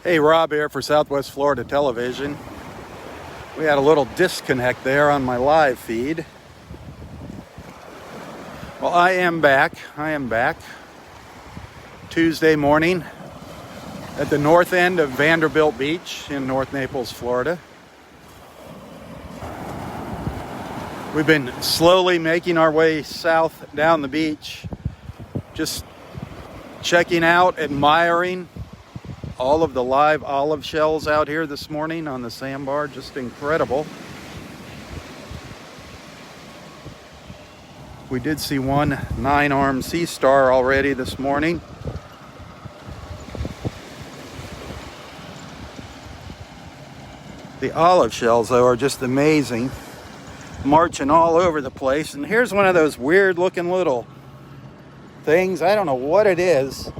Hey, Rob here for Southwest Florida Television. We had a little disconnect there on my live feed. Well, I am back. Tuesday morning at the north end of Vanderbilt Beach in North Naples, Florida. We've been slowly making our way south down the beach, just checking out, admiring all of the live olive shells out here this morning on the sandbar. Just incredible. We did see one 9-armed sea star already this morning. The olive shells, though, are just amazing, marching all over the place. And here's one of those weird looking little things. I don't know what it is.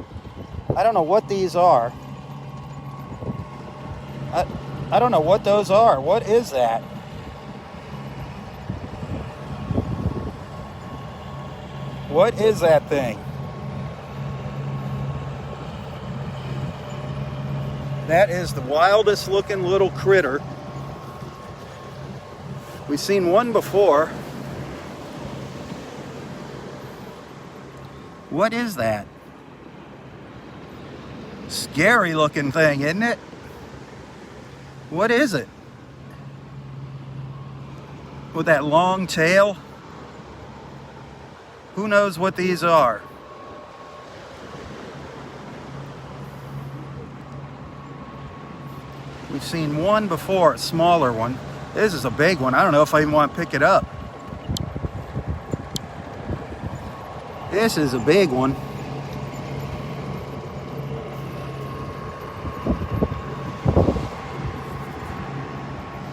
I don't know what these are. I don't know what those are. What is that? What is that thing? That is the wildest looking little critter. We've seen one before. What is that? Scary looking thing, isn't it? What is it? With that long tail? Who knows what these are? We've seen one before, a smaller one. This is a big one. I don't know if I even want to pick it up. This is a big one.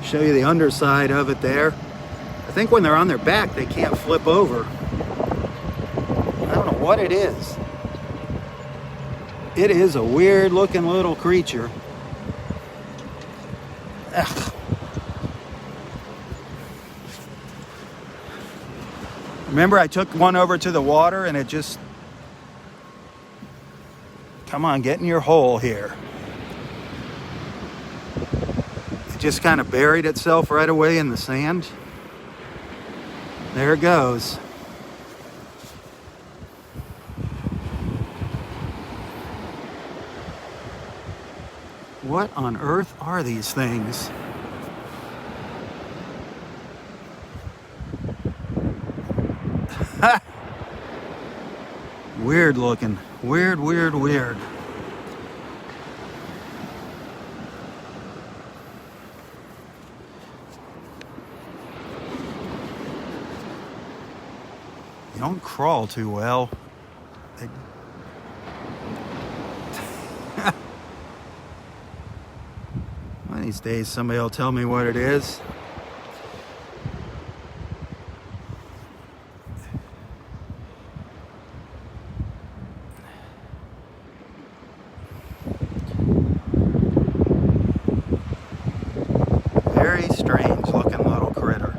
Show you the underside of it there. I think when they're on their back, they can't flip over. I don't know what it is. It is a weird looking little creature. Ugh. Remember, I took one over to the water and it just... Come on, get in your hole here. It just kind of buried itself right away in the sand. There it goes. What on earth are these things? Weird looking. Weird. They don't crawl too well. One of these days somebody will tell me what it is. Very strange looking little critter.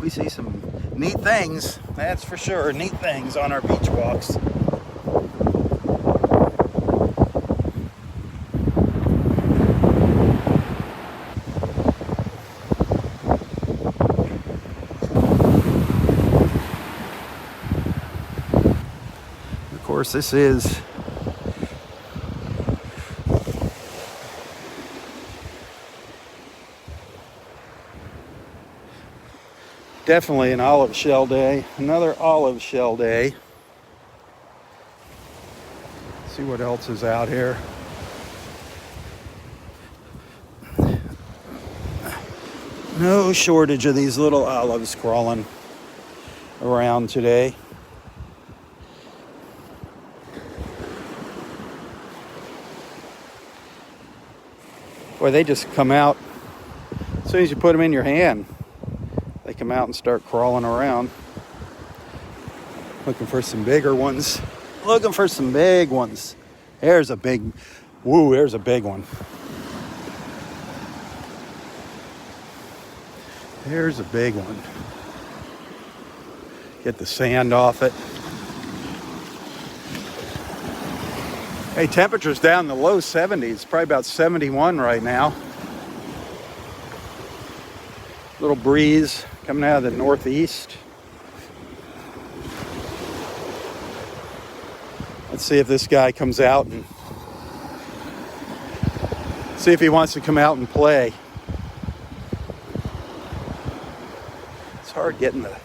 We see some neat things, that's for sure, neat things on our beach walks. Of course, this is definitely an olive shell day. Another olive shell day. Let's see what else is out here. No shortage of these little olives crawling around today. Boy, they just come out as soon as you put them in your hand. They come out and start crawling around. Looking for some bigger ones. Looking for some big ones. There's a big, there's a big one. There's a big one. Get the sand off it. Hey, temperature's down in the low 70s, probably about 71 right now. Little breeze coming out of the northeast. Let's see if this guy comes out and see if he wants to come out and play. It's hard getting the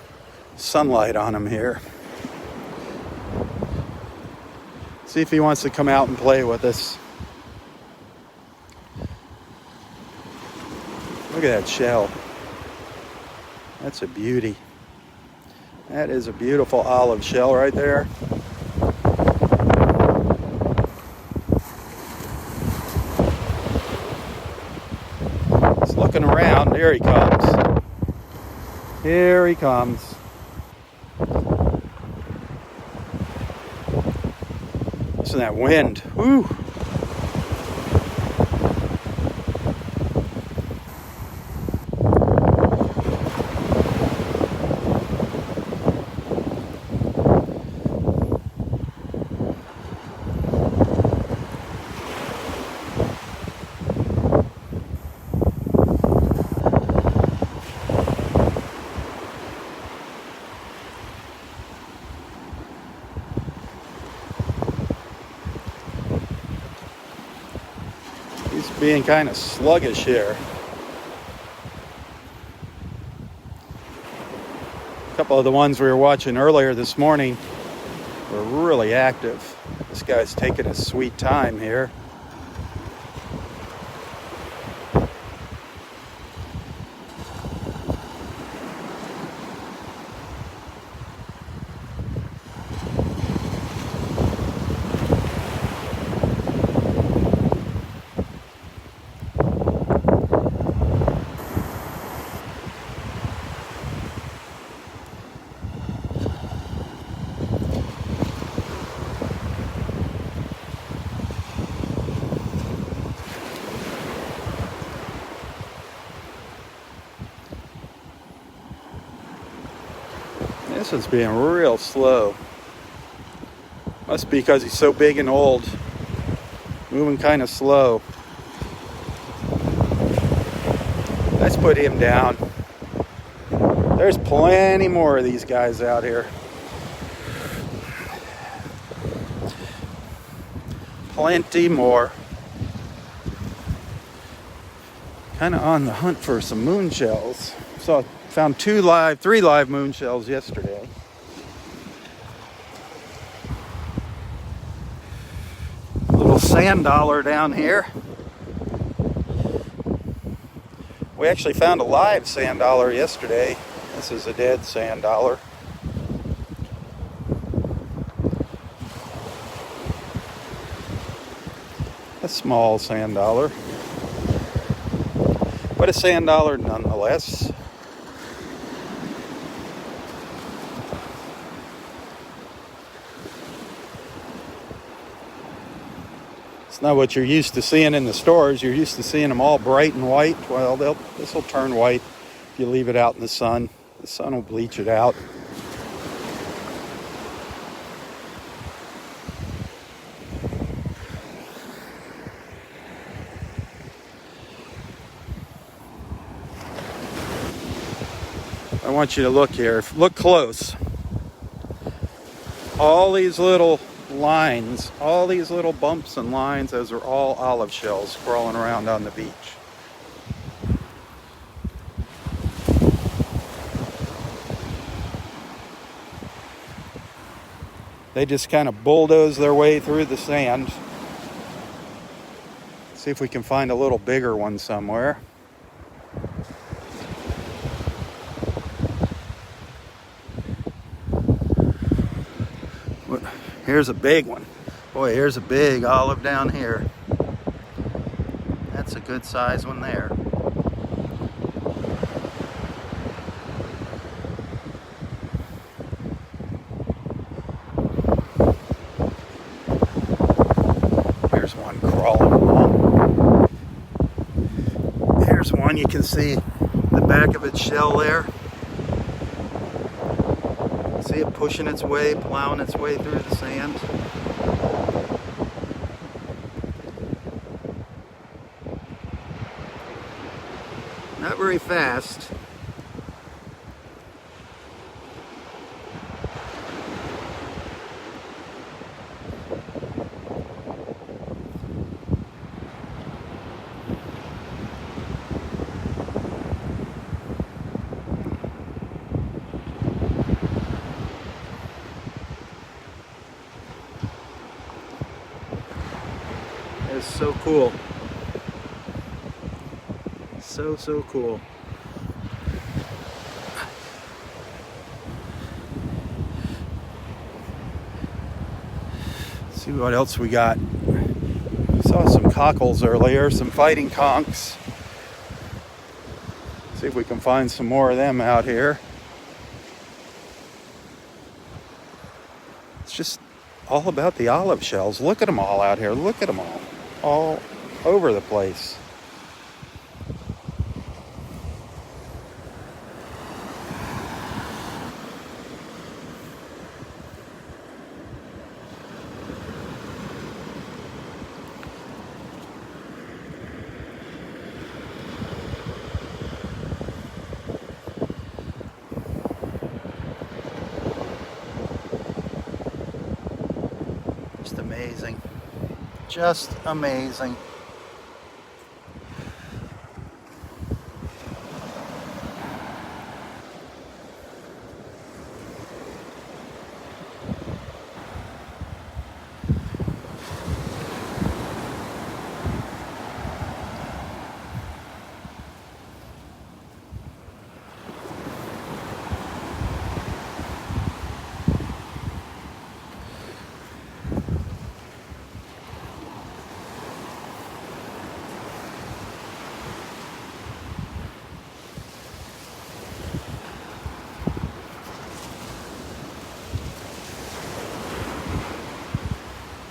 sunlight on him here. See if he wants to come out and play with us. Look at that shell. That's a beauty. That is a beautiful olive shell right there. He's looking around. Here he comes. Here he comes. Listen to that wind. Woo! He's being kind of sluggish here. A couple of the ones we were watching earlier this morning were really active. This guy's taking his sweet time here. This is being real slow. Must be because he's so big and old. Moving kind of slow. Let's put him down. There's plenty more of these guys out here. Plenty more. Kind of on the hunt for some moon shells. Found three live moon shells yesterday. Little sand dollar down here. We actually found a live sand dollar yesterday. This is a dead sand dollar. A small sand dollar. But a sand dollar nonetheless. It's not what you're used to seeing in the stores. You're used to seeing them all bright and white. Well, this will turn white if you leave it out in the sun. The sun will bleach it out. I want you to look here. Look close. All these little lines, all these little bumps and lines, those are all olive shells crawling around on the beach. They just kind of bulldoze their way through the sand. See if we can find a little bigger one somewhere. Here's a big one. Boy, here's a big olive down here. That's a good size one there. Here's one crawling along. Here's one, you can see the back of its shell there. See it pushing its way, plowing its way through the sand. very fast. It's so cool. So cool. Let's see what else we got. Saw some cockles earlier, some fighting conchs. See if we can find some more of them out here. It's just all about the olive shells. Look at them all out here. Look at them all over the place. Just amazing. Just amazing.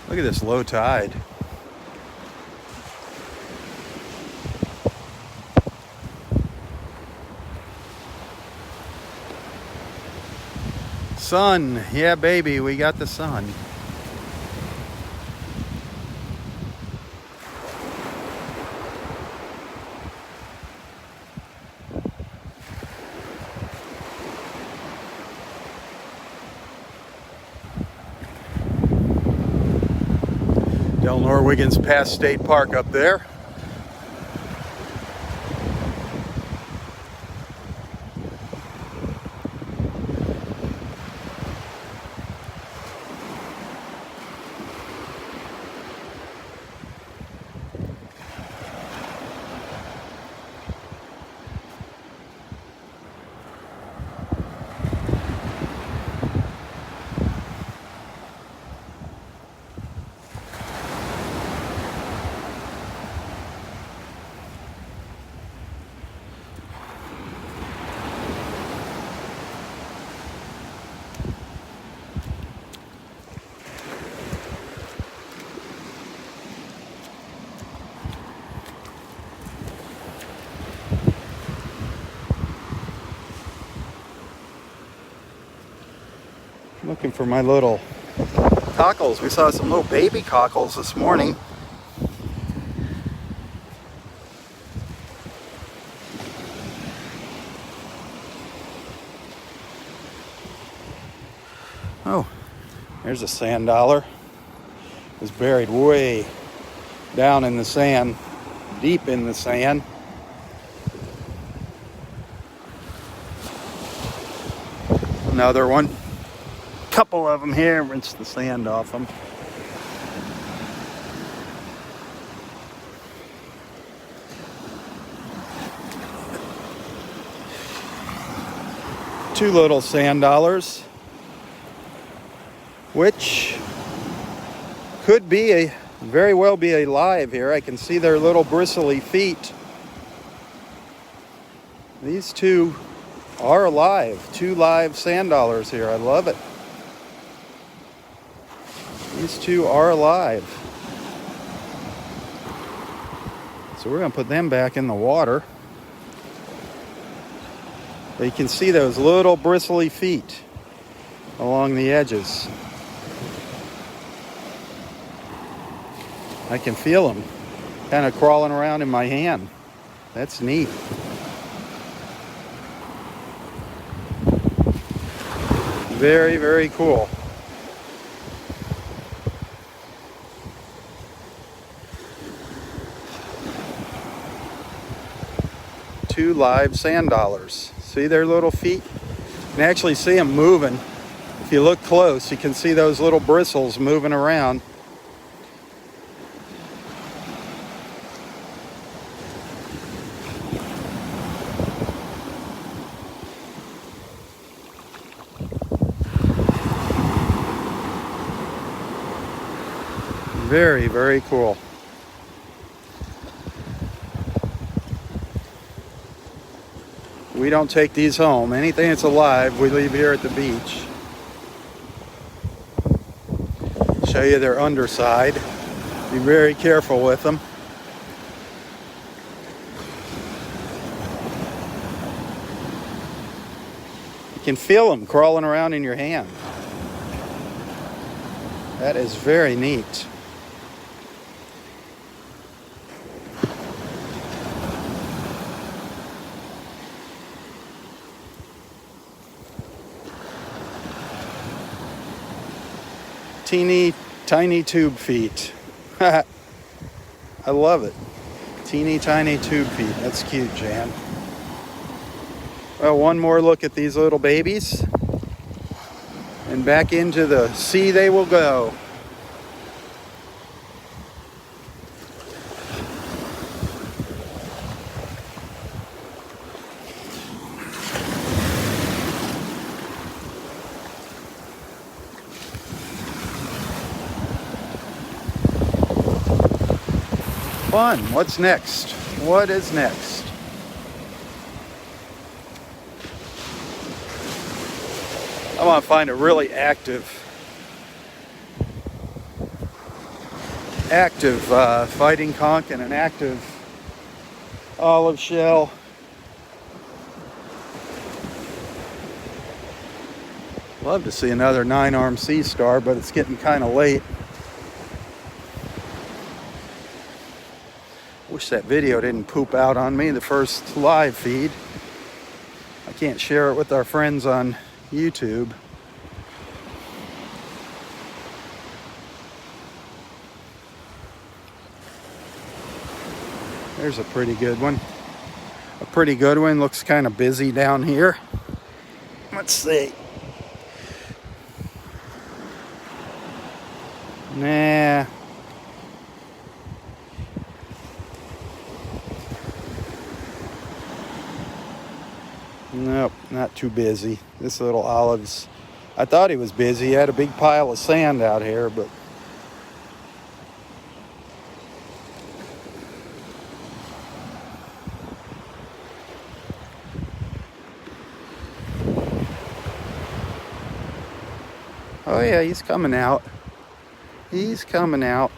Look at this low tide. Sun. Yeah, baby, we got the sun. Del Norwigan's Pass State Park up there. Looking for my little cockles. We saw some little baby cockles this morning. Oh, there's a sand dollar. It was buried way down in the sand, deep in the sand. Another one. Couple of them here, rinse the sand off them. Two little sand dollars, which could be very well be alive here. I can see their little bristly feet. These two are alive. Two live sand dollars here. I love it. These two are alive. So we're going to put them back in the water. But you can see those little bristly feet along the edges. I can feel them kind of crawling around in my hand. That's neat. Very, very cool. Two live sand dollars. See their little feet? You can actually see them moving. If you look close, you can see those little bristles moving around. Very, very cool. We don't take these home. Anything that's alive, we leave here at the beach. Show you their underside. Be very careful with them. You can feel them crawling around in your hand. That is very neat. Teeny tiny tube feet. I love it. Teeny tiny tube feet. That's cute, Jan. Well, one more look at these little babies. And back into the sea they will go. Fun. What's next? What is next? I want to find a really active fighting conch and an active olive shell. Love to see another 9-armed sea star, but it's getting kind of late. Wish that video didn't poop out on me, the first live feed. I can't share it with our friends on YouTube. There's a pretty good one. A pretty good one. Looks kind of busy down here. Let's see. Nah. Nope, not too busy. This little olive's, I thought he was busy. He had a big pile of sand out here, but oh yeah, he's coming out. He's coming out.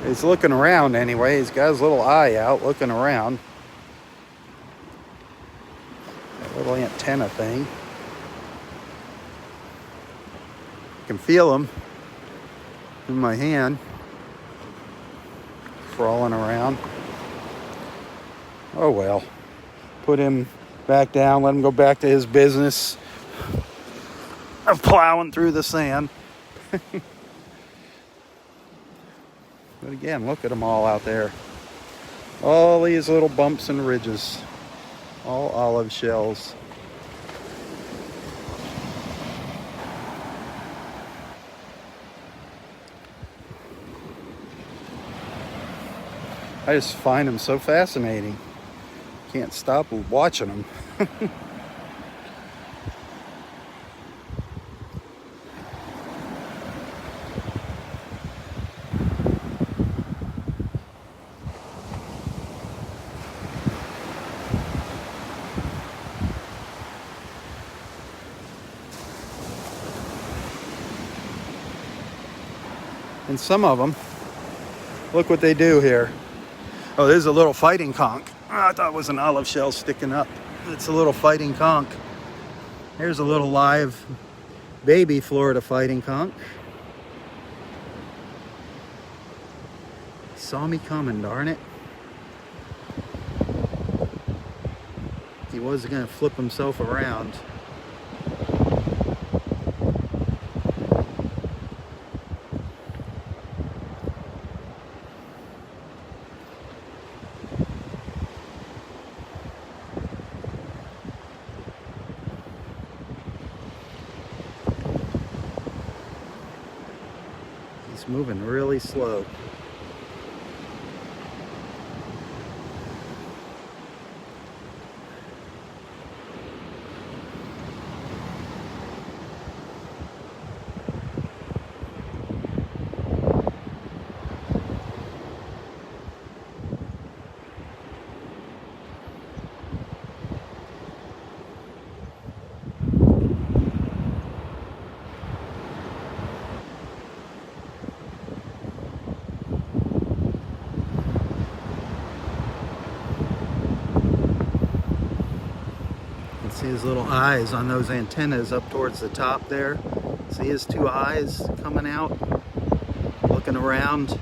He's looking around anyway. He's got his little eye out looking around. That little antenna thing. I can feel him in my hand. Crawling around. Oh well. Put him back down. Let him go back to his business of plowing through the sand. But again, look at them all out there. All these little bumps and ridges. All olive shells. I just find them so fascinating. Can't stop watching them. And some of them, look what they do here. Oh, there's a little fighting conch. Oh, I thought it was an olive shell sticking up. It's a little fighting conch. Here's a little live baby Florida fighting conch. Saw me coming, darn it. He was gonna flip himself around. He's moving really slow. See his little eyes on those antennas up towards the top there. See his two eyes coming out, looking around.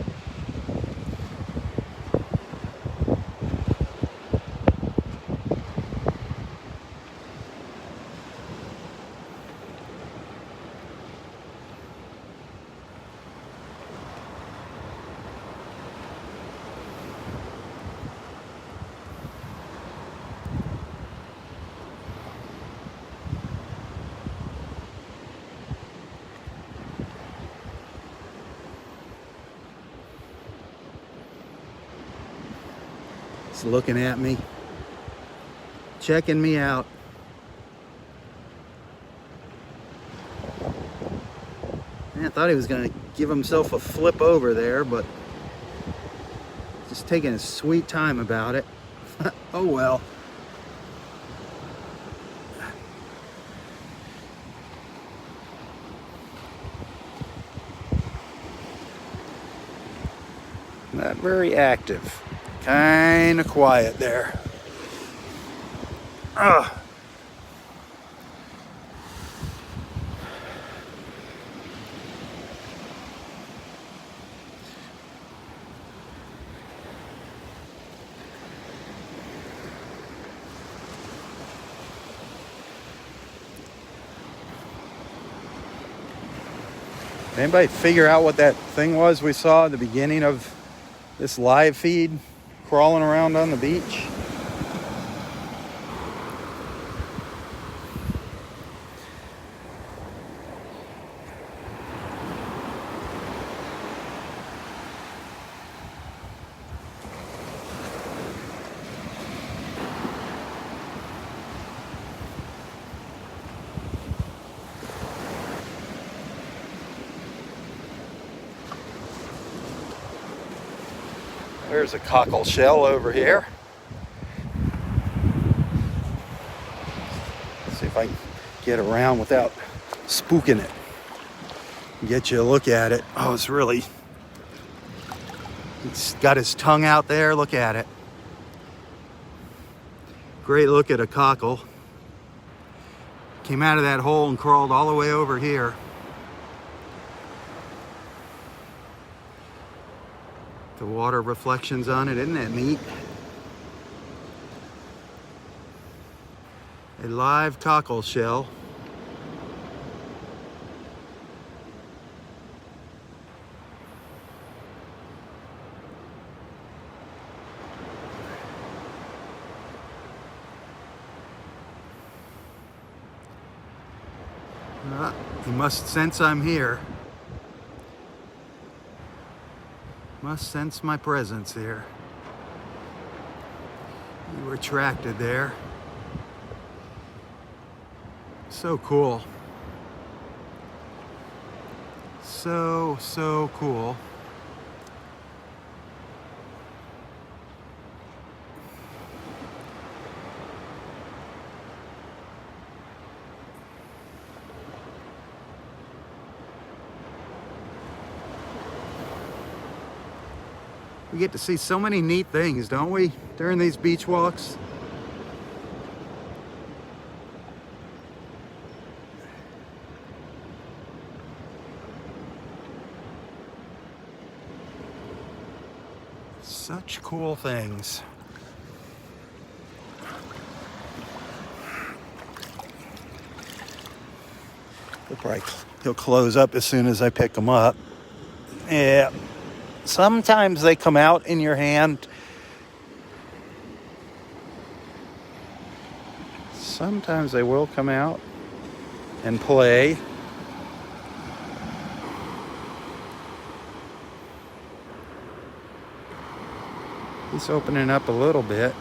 He's looking at me, checking me out. I thought he was going to give himself a flip over there, but just taking his sweet time about it. Oh well. Not very active. Kind of quiet there. Ugh. Anybody figure out what that thing was we saw at the beginning of this live feed crawling around on the beach? There's a cockle shell over here. Let's see if I can get around without spooking it. Get you a look at it. Oh, it's really... He's got his tongue out there. Look at it. Great look at a cockle. Came out of that hole and crawled all the way over here. The water reflections on it, isn't that neat? A live cockle shell. He must sense I'm here. Must sense my presence here. You were attracted there. So cool. So cool. We get to see so many neat things, don't we, during these beach walks? Such cool things. He'll close up as soon as I pick him up. Yeah. Sometimes they come out in your hand. Sometimes they will come out and play. He's opening up a little bit.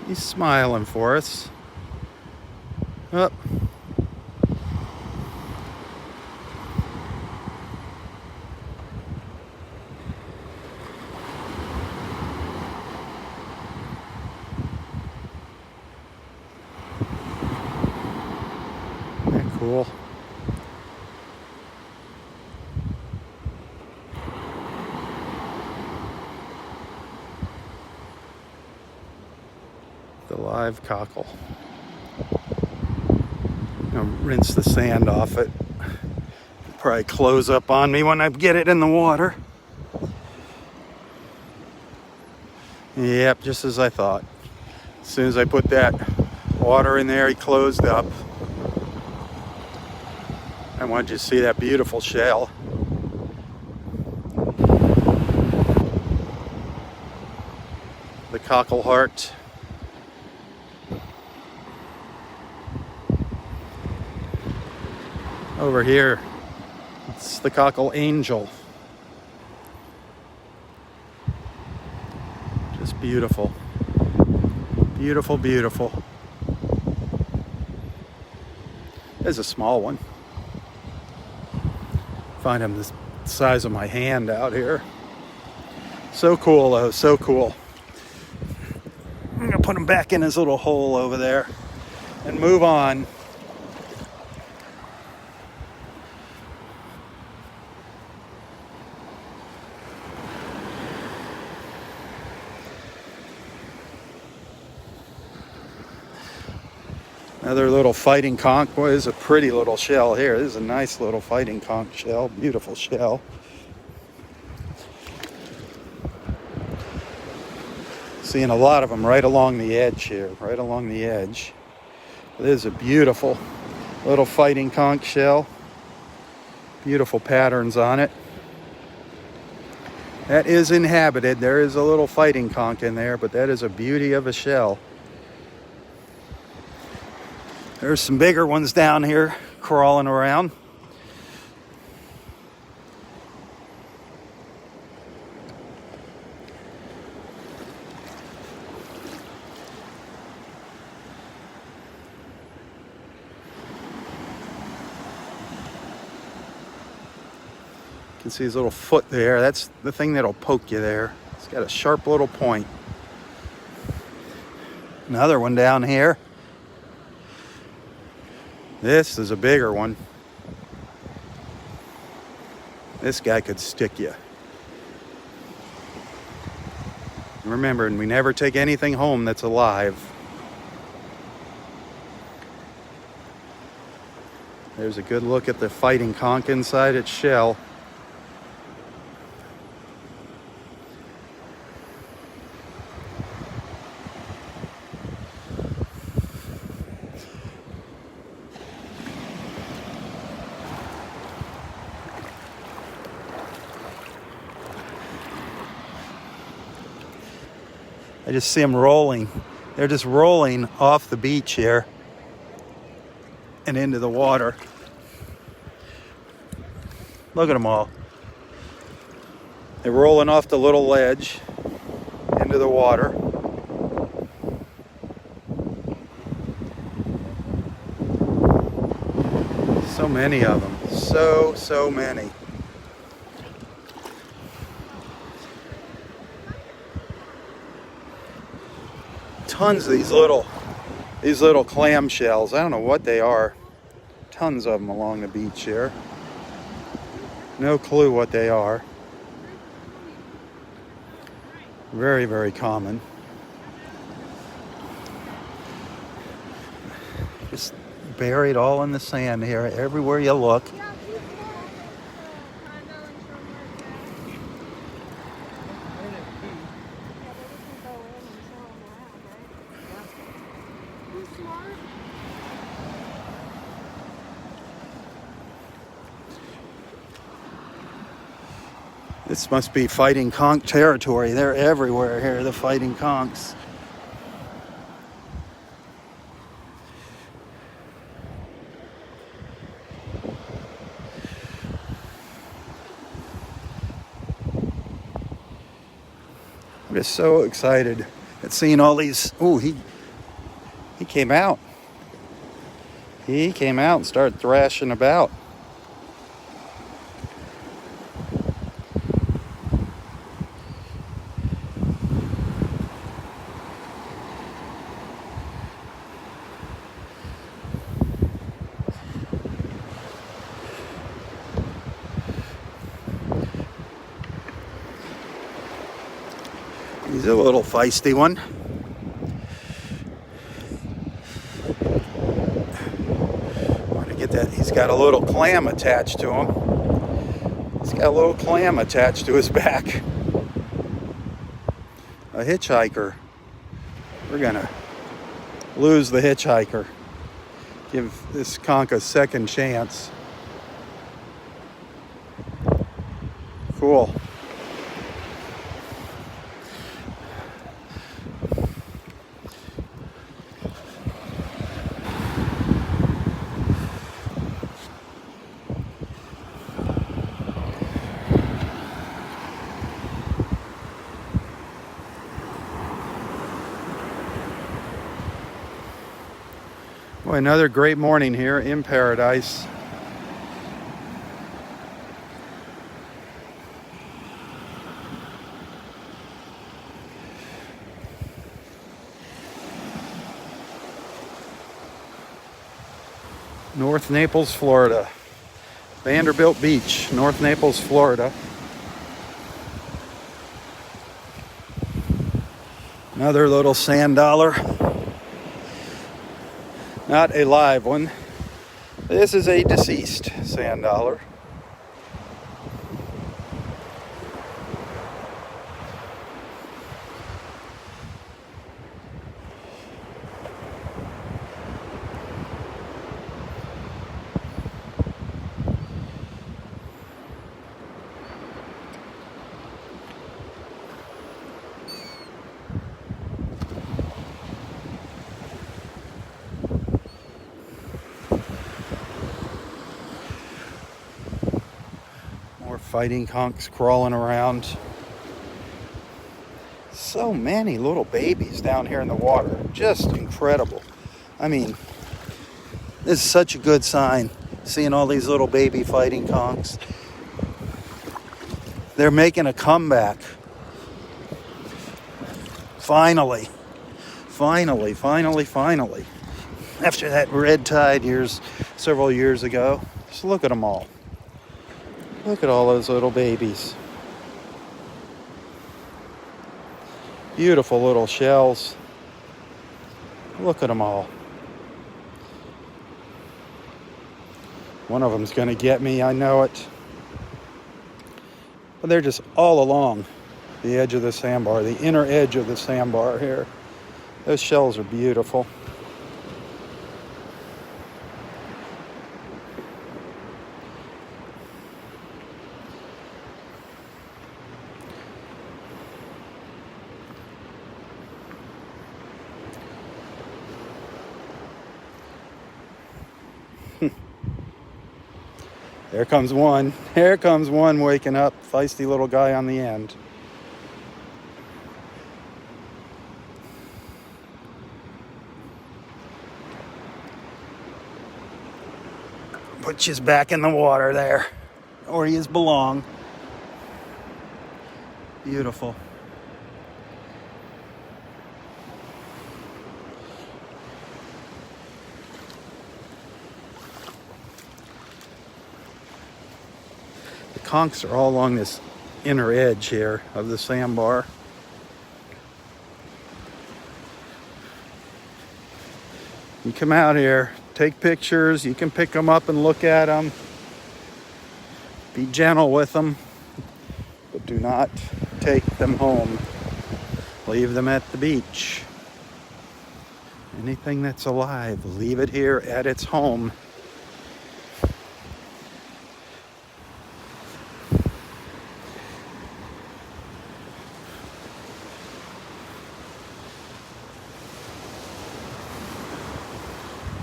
He's smiling for us. Up. Isn't that cool? The live cockle. I'll rinse the sand off it. It'll probably close up on me when I get it in the water. Yep, just as I thought. As soon as I put that water in there, he closed up. I wanted you to see that beautiful shell. The cockle heart. Over here, it's the cockle angel. Just beautiful. Beautiful, beautiful. There's a small one. Find him the size of my hand out here. So cool though, so cool. I'm gonna put him back in his little hole over there and move on. Another little fighting conch. Boy, this is a pretty little shell here. This is a nice little fighting conch shell. Beautiful shell. Seeing a lot of them right along the edge here. Right along the edge. This is a beautiful little fighting conch shell. Beautiful patterns on it. That is inhabited. There is a little fighting conch in there, but that is a beauty of a shell. There's some bigger ones down here crawling around. You can see his little foot there. That's the thing that'll poke you there. It's got a sharp little point. Another one down here. This is a bigger one. This guy could stick you. Remember, we never take anything home that's alive. There's a good look at the fighting conch inside its shell. I just see them rolling. They're just rolling off the beach here and into the water. Look at them all. They're rolling off the little ledge into the water. So many of them. So many. Tons of these little clam shells. I don't know what they are. Tons of them along the beach here. No clue what they are. Very, very common. buried all in the sand here, everywhere you look. Yeah, he's small. Condo and yeah, but we can go in and show him around, right? Yeah. He's smart. This must be fighting conch territory. They're everywhere here, the fighting conchs. I'm just so excited at seeing all these. Ooh, he came out. He came out and started thrashing about. He's a little feisty one. Want to get that? He's got a little clam attached to him. He's got a little clam attached to his back. A hitchhiker. We're gonna lose the hitchhiker. Give this conch a second chance. Cool. Well, another great morning here in paradise. North Naples, Florida. Vanderbilt Beach, North Naples, Florida. Another little sand dollar. Not a live one. This is a deceased sand dollar. Fighting conchs crawling around. So many little babies down here in the water. Just incredible. I mean, this is such a good sign. Seeing all these little baby fighting conchs. They're making a comeback. Finally. Finally. After that red tide several years ago. Just look at them all. Look at all those little babies. Beautiful little shells. Look at them all. One of them's going to get me, I know it. But they're just all along the edge of the sandbar, the inner edge of the sandbar here. Those shells are beautiful. There comes one. Here comes one waking up. Feisty little guy on the end. Put you back in the water there, where you belong. Beautiful. The conchs are all along this inner edge here of the sandbar. You come out here take pictures. You can pick them up and look at them. Be gentle with them, but do not take them home. Leave them at the beach. Anything that's alive, leave it here at its home.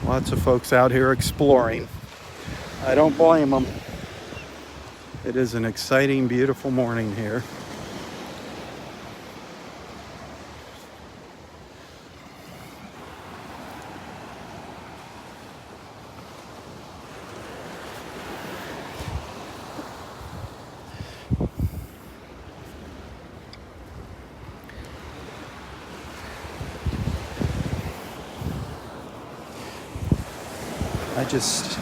Lots of folks out here exploring. I don't blame them. It is an exciting, beautiful morning here. I just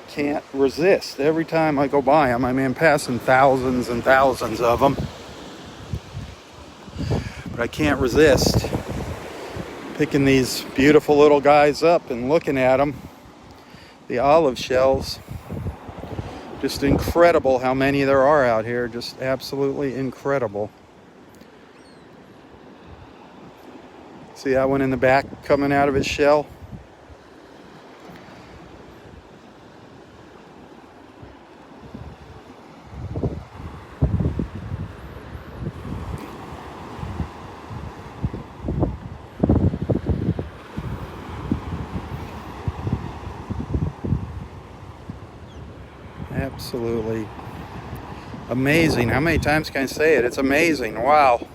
can't resist. Every time I go by them, I mean, I'm passing thousands and thousands of them, but I can't resist picking these beautiful little guys up and looking at them. The olive shells, just incredible how many there are out here. Just absolutely incredible. See that one in the back coming out of its shell? Absolutely amazing. How many times can I say it? It's amazing. Wow.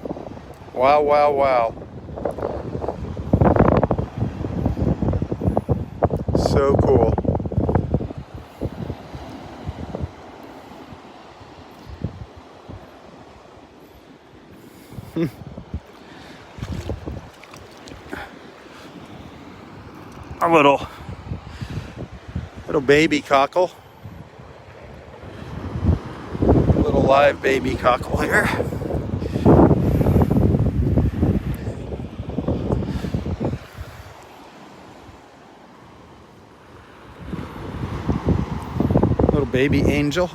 Wow, wow, wow. So cool. A little baby cockle. Little live baby cockle here. Little baby angel.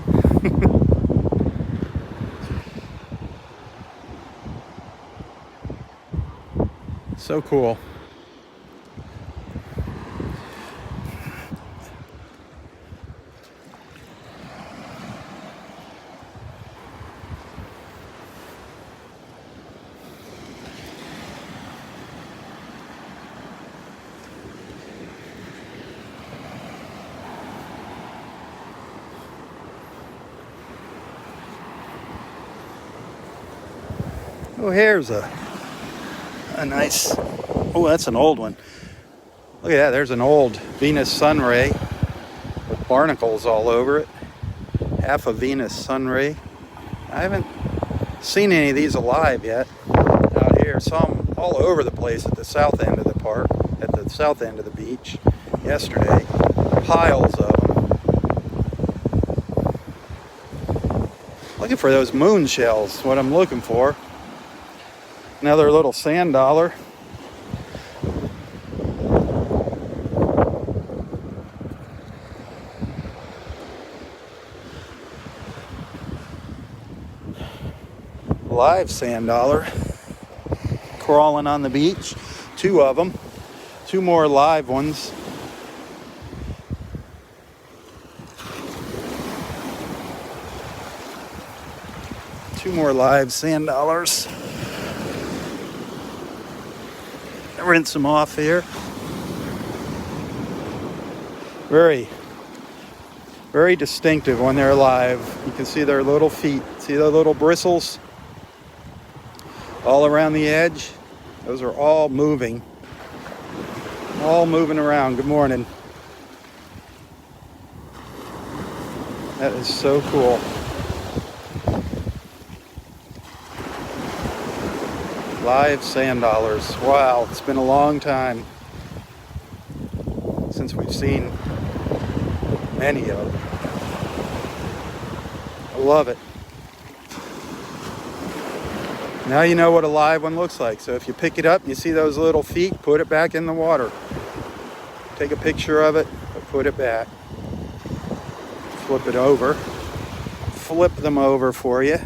So cool. Oh, here's a nice, oh, that's an old one. Look at that, there's an old Venus sunray with barnacles all over it. Half a Venus sunray. I haven't seen any of these alive yet out here. Saw them all over the place at the south end of the park, at the south end of the beach yesterday. Piles of them. Looking for those moon shells, what I'm looking for. Another little sand dollar. Live sand dollar crawling on the beach. Two of them. Two more live ones. Two more live sand dollars. Rinse them off here. Very, very distinctive when they're alive. You can see their little feet. See the little bristles all around the edge? Those are all moving. All moving around. Good morning. That is so cool. Live sand dollars. Wow, it's been a long time since we've seen many of them. I love it. Now you know what a live one looks like. So if you pick it up and you see those little feet, put it back in the water. Take a picture of it, but put it back. Flip it over. Flip them over for you.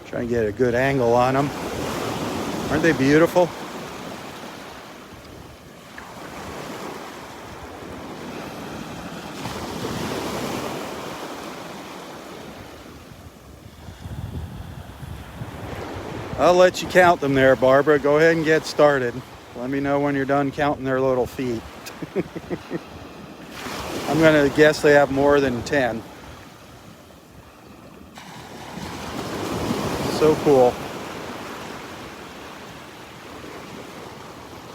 Try and get a good angle on them. Aren't they beautiful? I'll let you count them there, Barbara. Go ahead and get started. Let me know when you're done counting their little feet. I'm going to guess they have more than 10. So cool.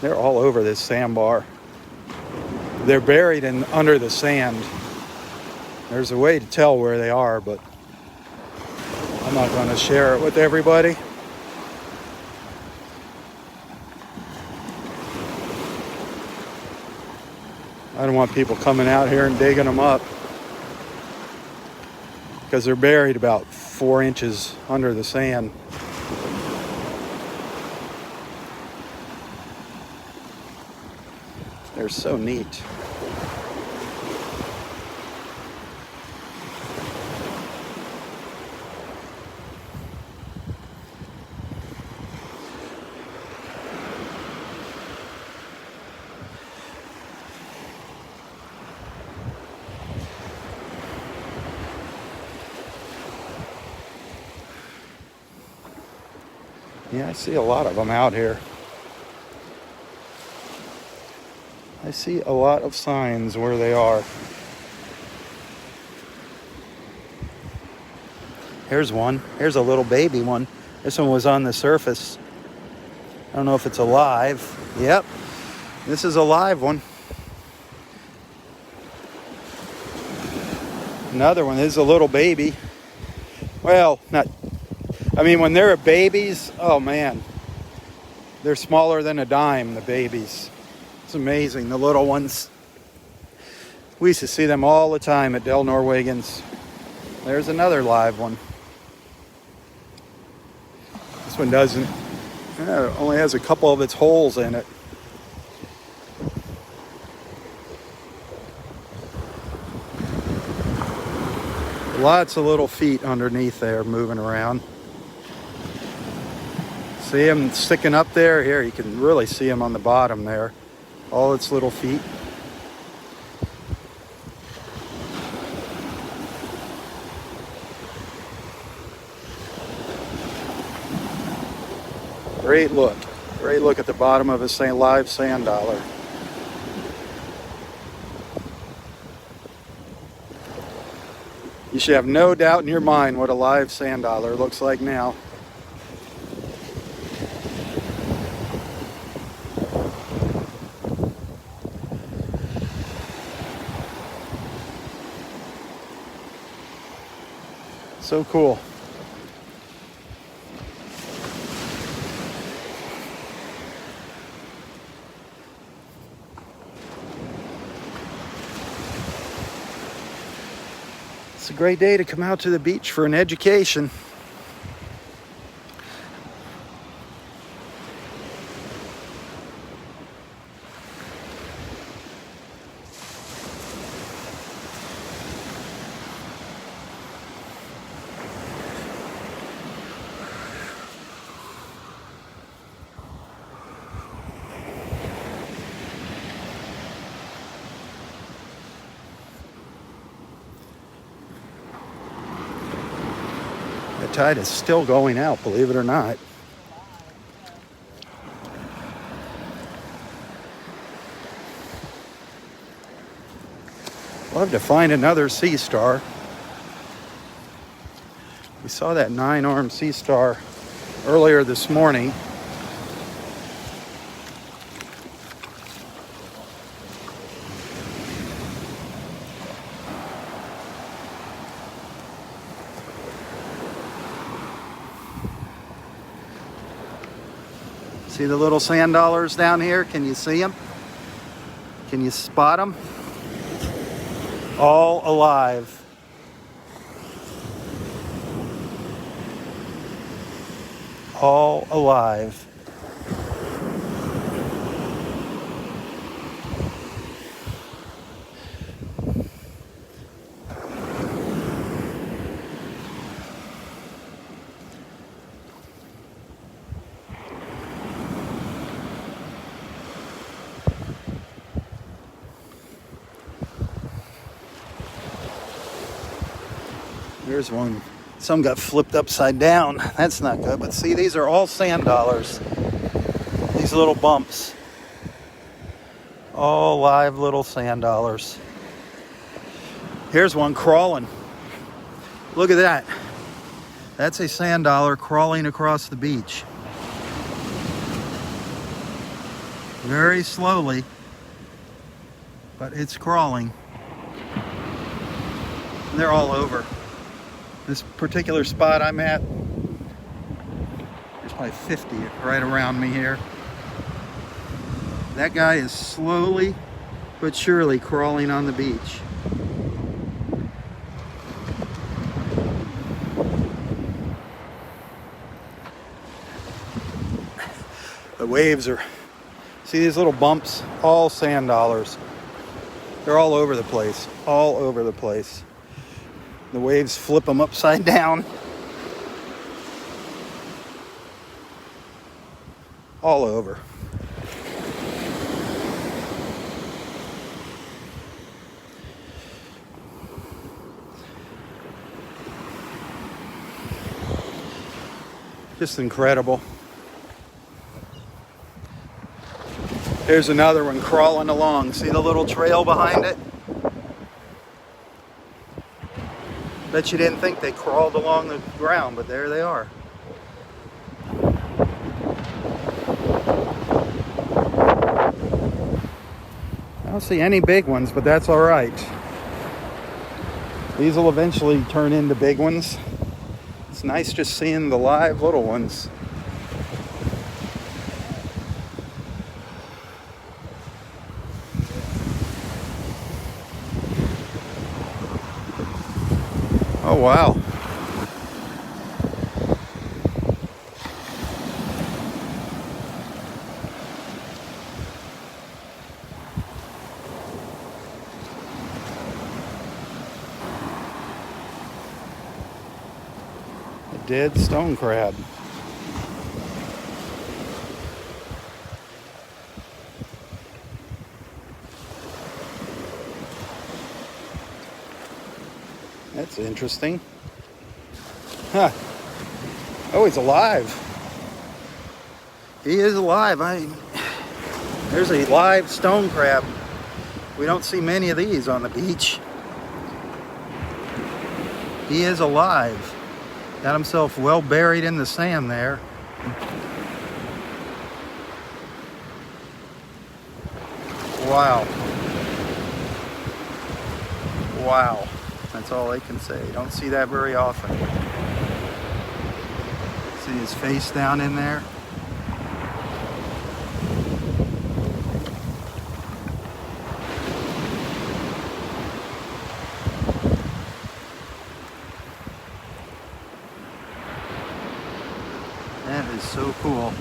They're all over this sandbar. They're buried under the sand. There's a way to tell where they are, but I'm not going to share it with everybody. I don't want people coming out here and digging them up because they're buried about 4 inches under the sand. They're so neat. Yeah, I see a lot of them out here. I see a lot of signs where they are. Here's one. Here's a little baby one. This one was on the surface. I don't know if it's alive. Yep, this is a live one. Another one. This is a little baby. Well, not... I mean, when they're babies, oh man. They're smaller than a dime, the babies. It's amazing, the little ones. We used to see them all the time at Del Norwegians. There's another live one. This one doesn't. Yeah, it only has a couple of its holes in it. Lots of little feet underneath there moving around. See them sticking up there? Here, you can really see them on the bottom there. All its little feet. Great look. Great look at the bottom of a live sand dollar. You should have no doubt in your mind what a live sand dollar looks like now. So cool. It's a great day to come out to the beach for an education. The tide is still going out, believe it or not. Love to find another sea star. We saw that 9-armed sea star earlier this morning. See the little sand dollars down here? Can you see them? Can you spot them? All alive. All alive. Here's one. Some got flipped upside down. That's not good. But see, these are all sand dollars. These little bumps. All live little sand dollars. Here's one crawling. Look at that. That's a sand dollar crawling across the beach. Very slowly, but it's crawling. And they're all over. This particular spot I'm at, there's probably 50 right around me here. That guy is slowly but surely crawling on the beach. The waves are, see these little bumps? All sand dollars. They're all over the place, all over the place. The waves flip them upside down. All over. Just incredible. There's another one crawling along. See the little trail behind it? Bet you didn't think they crawled along the ground, but there they are. I don't see any big ones, but that's all right. These will eventually turn into big ones. It's nice just seeing the live little ones. Oh, wow. A dead stone crab. That's interesting. Huh. Oh, he's alive. He is alive. There's a live stone crab. We don't see many of these on the beach. He is alive. Got himself well buried in the sand there. Wow. Wow. That's all I can say. Don't see that very often. See his face down in there? That is so cool.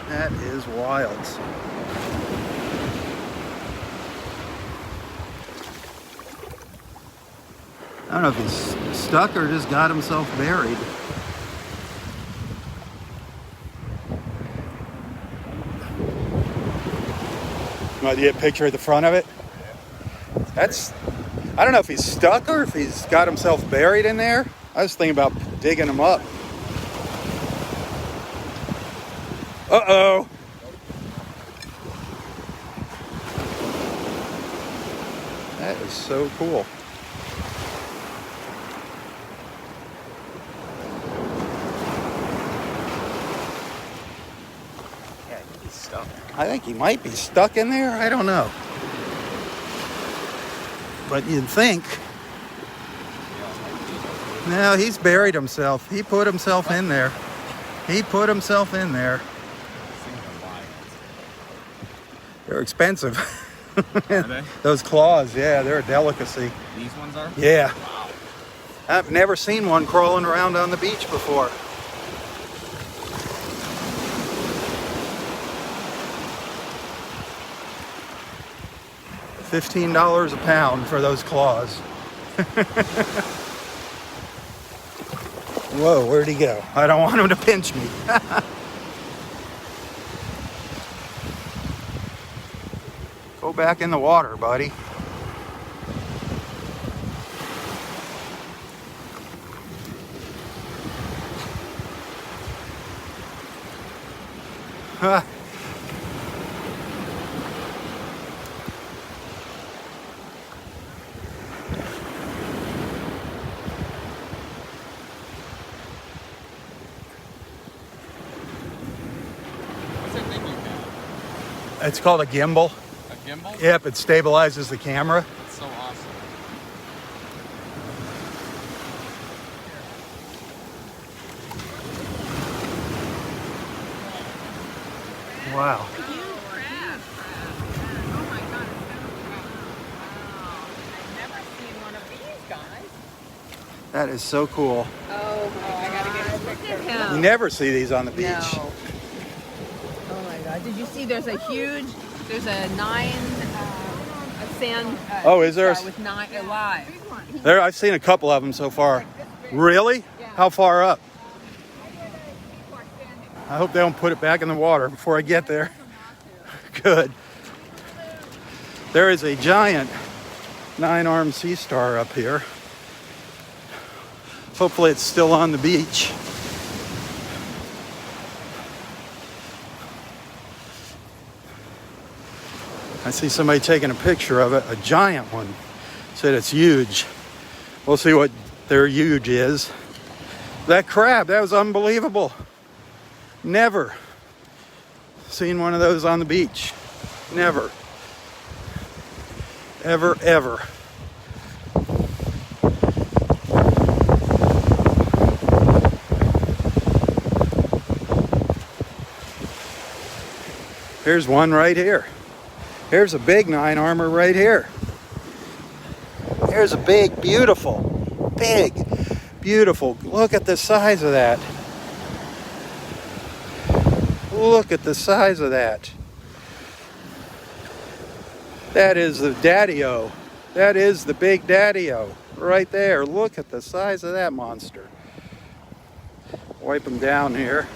That is wild. I don't know if he's stuck or just got himself buried. Want to get a picture at the front of it? That's, I don't know if he's stuck or if he's got himself buried in there. I was thinking about digging him up. Uh-oh. That is so cool. Yeah, I think he's stuck. I think he might be stuck in there. I don't know. But you'd think. No, he's buried himself. He put himself in there. He put himself in there. They're expensive. Are they? Those claws, yeah, they're a delicacy. These ones are? Yeah. Wow. I've never seen one crawling around on the beach before. $15 a pound for those claws. Whoa, where'd he go? I don't want him to pinch me. Go back in the water, buddy. Huh. What's that thing you have? It's called a gimbal. A gimbal? Yep, it stabilizes the camera. It's so awesome. Wow. Huge crab. Oh my God, it's so wow. I've never seen one of these guys. That is so cool. Oh, I gotta get a picture. Look at You him. never see these on the beach. No. Oh my God! Did you see? There's a 9 a sand. Oh, is there? with 9 alive. There, I've seen a couple of them so far. Really? How far up? I hope they don't put it back in the water before I get there. Good. There is a giant 9-armed sea star up here. Hopefully it's still on the beach. I see somebody taking a picture of it, a giant one. Said it's huge. We'll see what their huge is. That crab, that was unbelievable. Never seen one of those on the beach. Never. Ever, ever. Here's one right here. Here's a big 9-armer right here. Here's a big, beautiful, beautiful. Look at the size of that. Look at the size of that. That is the daddy-o. That is the big daddy-o right there. Look at the size of that monster. Wipe him down here.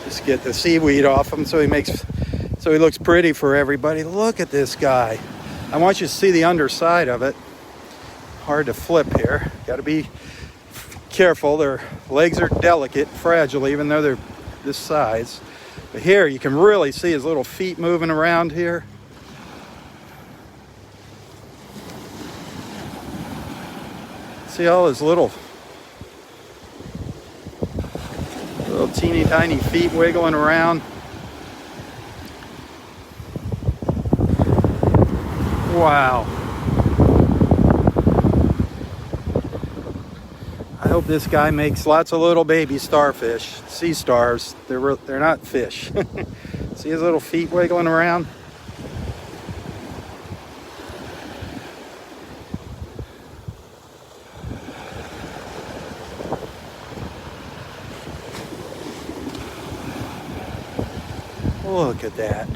Just get the seaweed off him so he looks pretty for everybody. Look at this guy. I want you to see the underside of it. Hard to flip here. Got to be careful. Their legs are delicate, fragile, even though they're this size. But here you can really see his little feet moving around here. See all his little teeny tiny feet wiggling around. Wow. I hope this guy makes lots of little baby starfish, sea stars. They're not fish. See his little feet wiggling around? Look at that.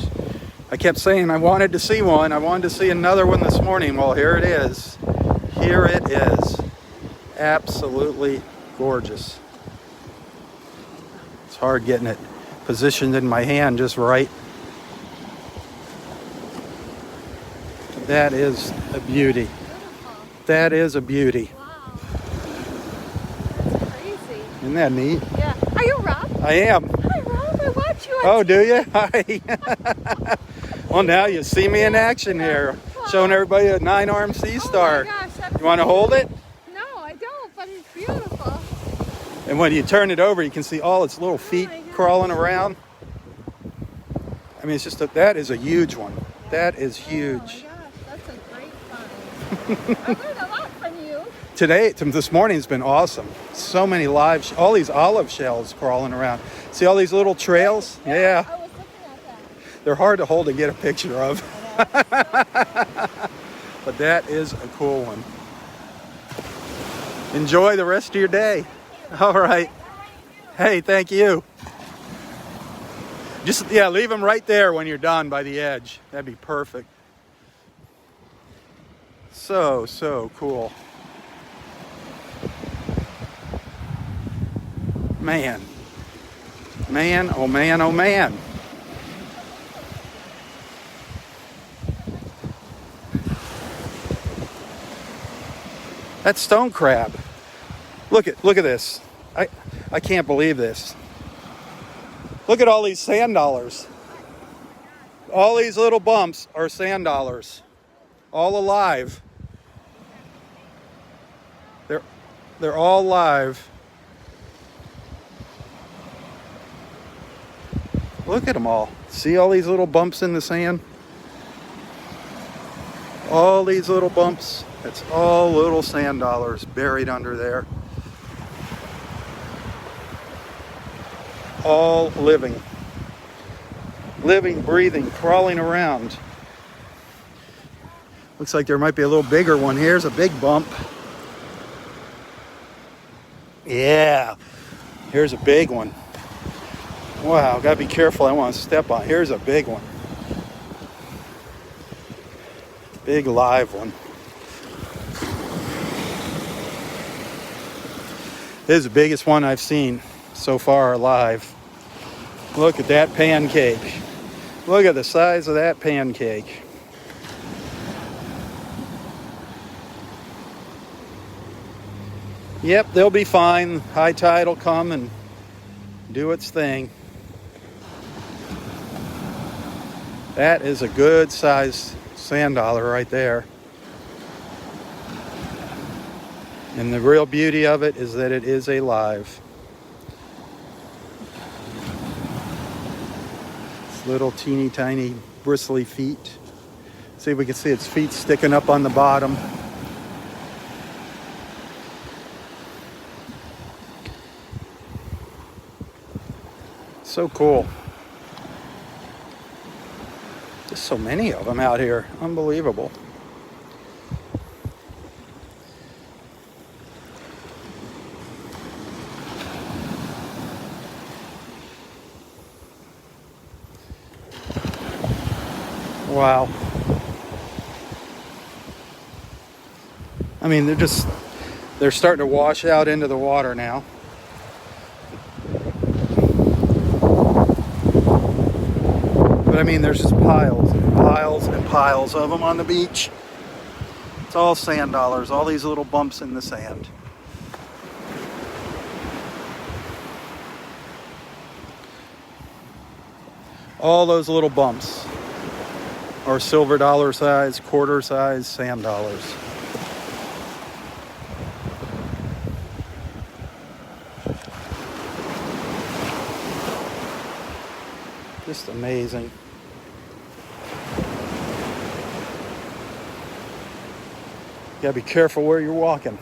I kept saying I wanted to see one. I wanted to see another one this morning. Well, here it is. Here it is. Absolutely gorgeous. It's hard getting it positioned in my hand just right. That is a beauty. That is a beauty. Wow. That's crazy. Isn't that neat? Yeah. Are you Rob? I am. Hi, Rob. I watch you on Oh, do you? Hi. Well, now you see me in action here, showing everybody a 9-armed sea star. Oh my gosh, that's You want to hold it? No, I don't, but it's beautiful. And when you turn it over, you can see all its little feet my God. crawling around. I mean, it's just that is a huge one. That is huge. Oh my gosh, that's a great find. I learned a lot from you. This morning's been awesome. So many all these olive shells crawling around. See all these little trails? Yeah. I was looking at that. They're hard to hold and get a picture of. But that is a cool one. Enjoy the rest of your day. All right. Hey, thank you. Just, yeah, leave them right there when you're done by the edge. That'd be perfect. So cool. Man, oh man, oh man. That's stone crab. Look at this. I can't believe this. Look at all these sand dollars. All these little bumps are sand dollars. All alive. They're all live. Look at them all. See all these little bumps in the sand? All these little bumps. It's all little sand dollars buried under there. All living. Living, breathing, crawling around. Looks like there might be a little bigger one. Here's a big bump. Yeah. Here's a big one. Wow, gotta be careful. I want to step on. Here's a big one. Big live one. This is the biggest one I've seen so far alive. Look at that pancake. Look at the size of that pancake. Yep, they'll be fine. High tide will come and do its thing. That is a good sized sand dollar right there. And the real beauty of it is that it is alive. Its little teeny tiny bristly feet. See if we can see its feet sticking up on the bottom. So cool. There's so many of them out here. Unbelievable. Wow. I mean, they're starting to wash out into the water now. But I mean, there's just piles and piles and piles of them on the beach. It's all sand dollars, all these little bumps in the sand. All those little bumps are silver dollar size, quarter size sand dollars. Just amazing. You gotta be careful where you're walking.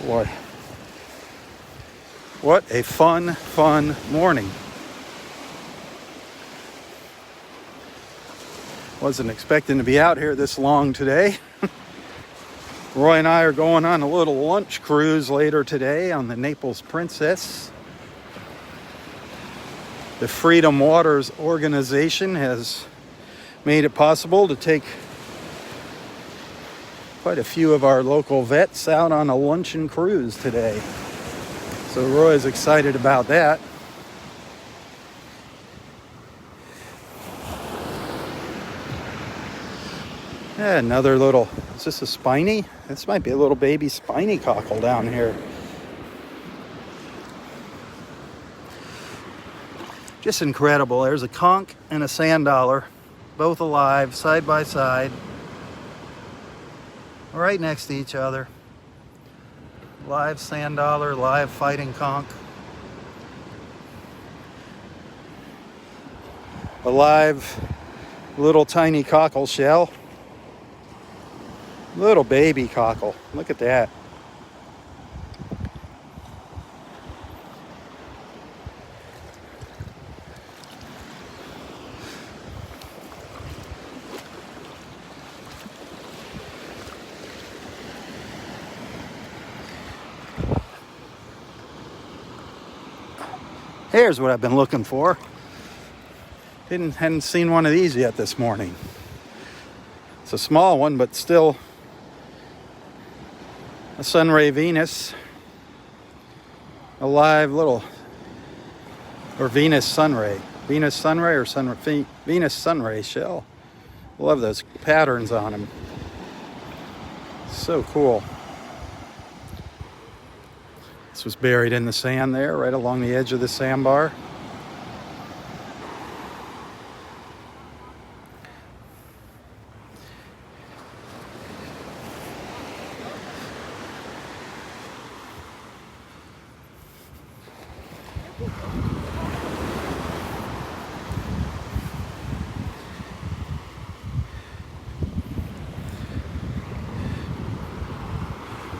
Boy, what a fun morning. Wasn't expecting to be out here this long today. Roy and I are going on a little lunch cruise later today on the Naples Princess. The Freedom Waters organization has made it possible to take quite a few of our local vets out on a luncheon cruise today. So Roy's excited about that. Yeah, another little, is this a spiny? This might be a little baby spiny cockle down here. Just incredible. There's a conch and a sand dollar, both alive, side by side, right next to each other. Live sand dollar, live fighting conch. A live little tiny cockle shell. Little baby cockle. Look at that. Here's what I've been looking for. Hadn't seen one of these yet this morning. It's a small one, but still a sunray Venus. A live little, or Venus sunray. Venus sunray or Venus sunray shell. Love those patterns on them. So cool. This was buried in the sand there, right along the edge of the sandbar.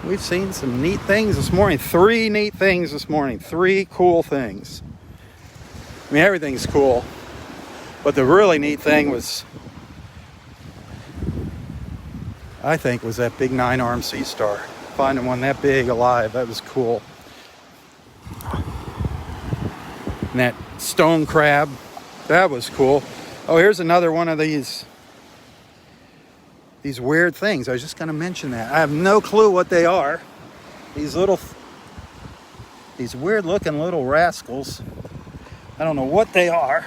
We've seen some neat things this morning. 3 neat things this morning. 3 cool things. I mean, everything's cool. But the really neat thing was, I think, was that big 9-armed sea star. Finding one that big alive, that was cool. And that stone crab, that was cool. Oh, here's another one of these weird things. I was just going to mention that. I have no clue what they are. These weird looking little rascals. I don't know what they are.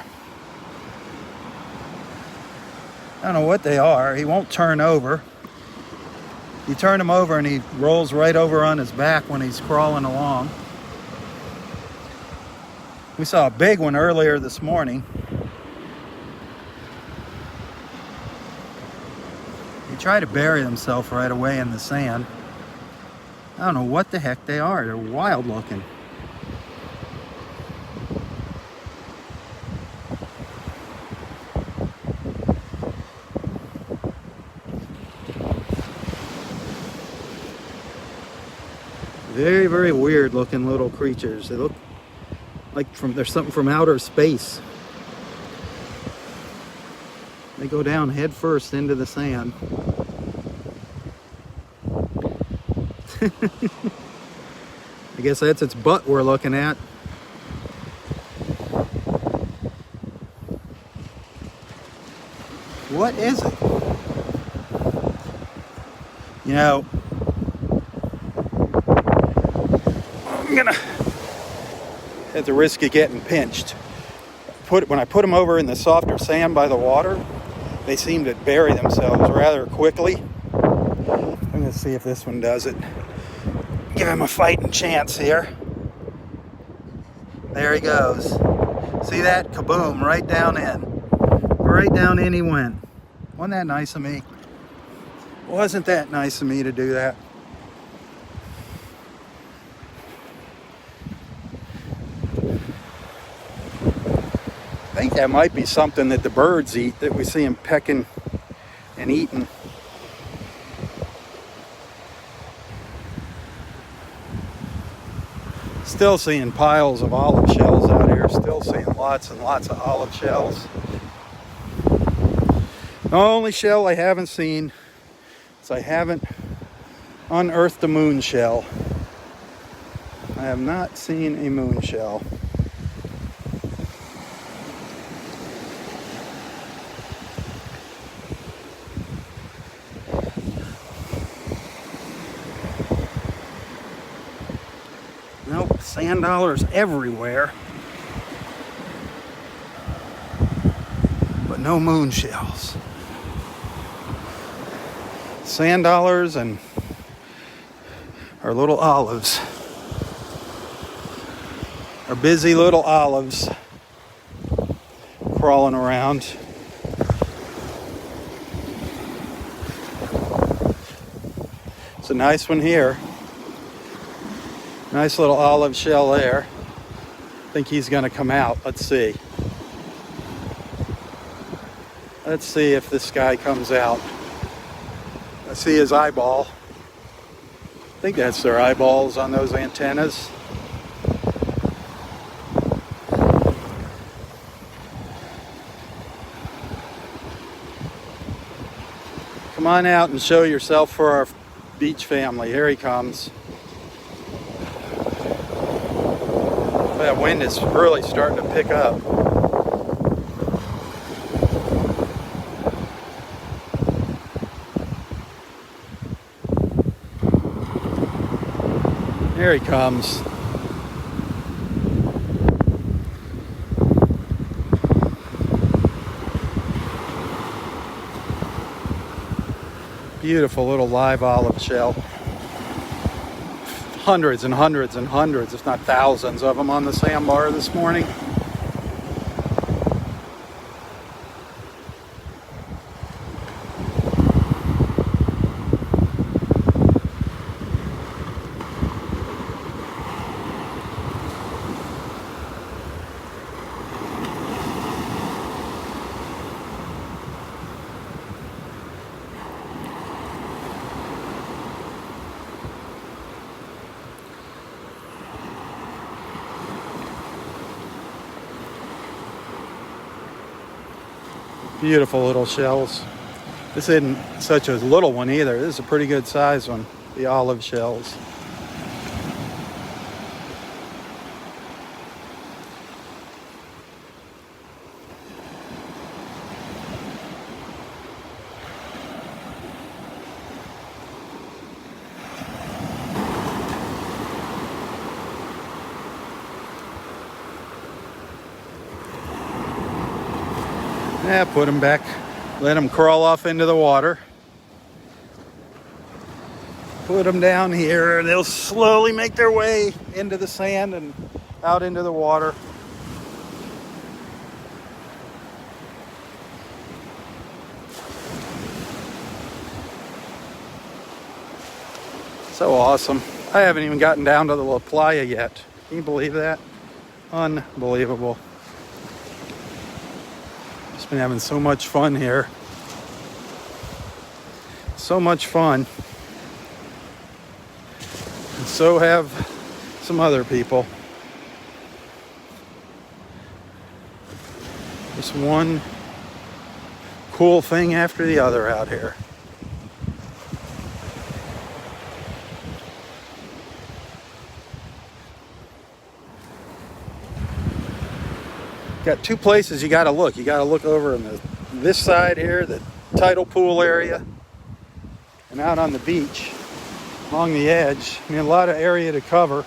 He won't turn over. You turn him over and he rolls right over on his back when he's crawling along. We saw a big one earlier this morning. Try to bury themselves right away in the sand. I don't know what the heck they are. They're wild looking. Very, very weird looking little creatures. They look like there's something from outer space. They go down head first into the sand. I guess that's its butt we're looking at. What is it? You know, I'm gonna at the risk of getting pinched. When I put them over in the softer sand by the water, they seem to bury themselves rather quickly. I'm going to see if this one does it. Give him a fighting chance here. There he goes. See that? Kaboom, right down in. Right down in he went. Wasn't that nice of me? Wasn't that nice of me to do that? I think that might be something that the birds eat, that we see them pecking and eating. Still seeing piles of olive shells out here. Still seeing lots and lots of olive shells. The only shell I haven't seen is I haven't unearthed a moon shell. I have not seen a moon shell. Nope, sand dollars everywhere. But no moon shells. Sand dollars and our little olives. Our busy little olives crawling around. It's a nice one here. Nice little olive shell there. I think he's going to come out. Let's see. Let's see if this guy comes out. I see his eyeball. I think that's their eyeballs on those antennas. Come on out and show yourself for our beach family. Here he comes. That wind is really starting to pick up. Here he comes. Beautiful little live olive shell. Hundreds and hundreds and hundreds, if not thousands of them on the sandbar this morning. Beautiful little shells. This isn't such a little one either. This is a pretty good size one, the olive shells. Yeah, put them back. Let them crawl off into the water. Put them down here and they'll slowly make their way into the sand and out into the water. So awesome. I haven't even gotten down to the La Playa yet. Can you believe that? Unbelievable. Just been having so much fun here. So much fun. And so have some other people. Just one cool thing after the other out here. Got two places you got to look. You got to look over on this side here, the tidal pool area, and out on the beach along the edge. I mean, a lot of area to cover.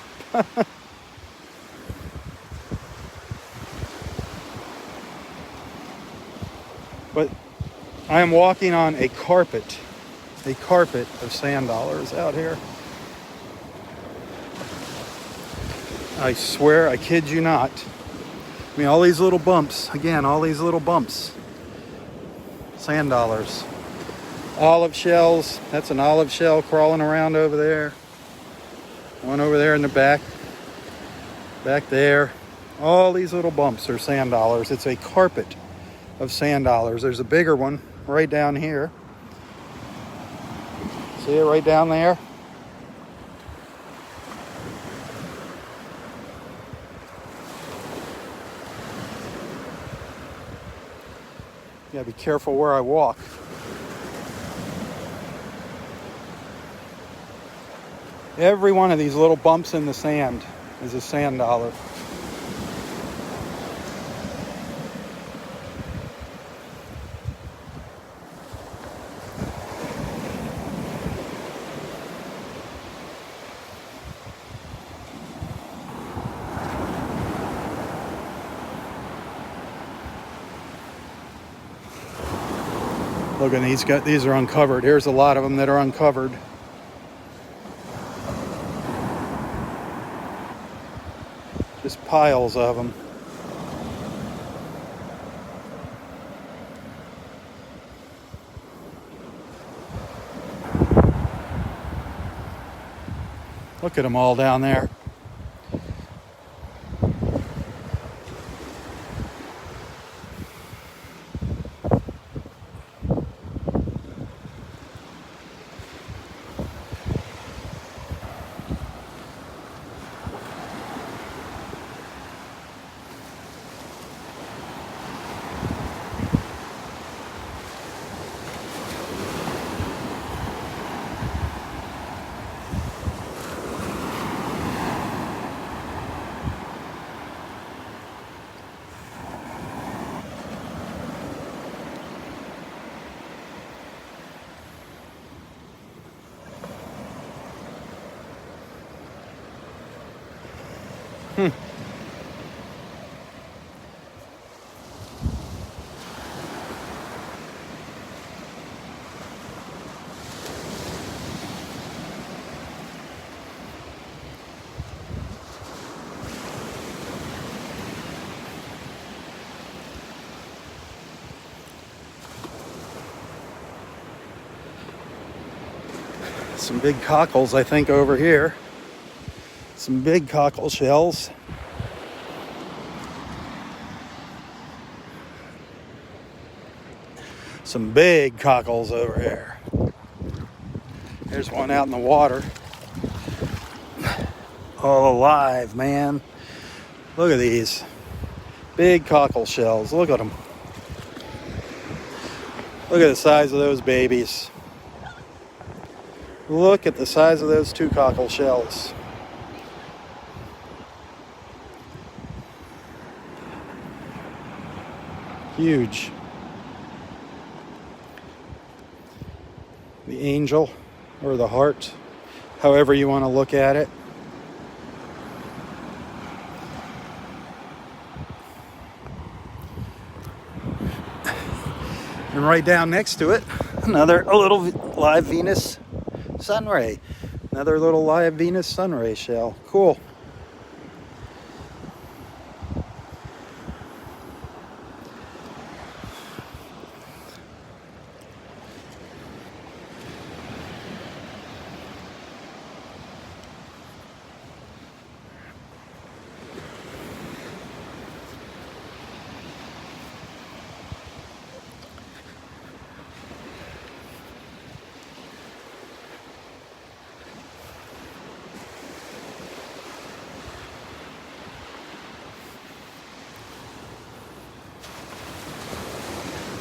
But I am walking on a carpet of sand dollars out here. I swear, I kid you not. I mean, all these little bumps, again, all these little bumps. Sand dollars. Olive shells, that's an olive shell crawling around over there. One over there in the back there. All these little bumps are sand dollars. It's a carpet of sand dollars. There's a bigger one right down here. See it right down there? You gotta be careful where I walk. Every one of these little bumps in the sand is a sand dollar. Look at these are uncovered. Here's a lot of them that are uncovered. Just piles of them. Look at them all down there. Some big cockles, I think, over here. Some big cockle shells. Some big cockles over here. There's one out in the water. All alive, man. Look at these. Big cockle shells. Look at them. Look at the size of those babies. Look at the size of those 2 cockle shells. Huge. The angel or the heart, however you want to look at it. And right down next to it, a little live Venus sunray. Another little live Venus sunray shell. Cool.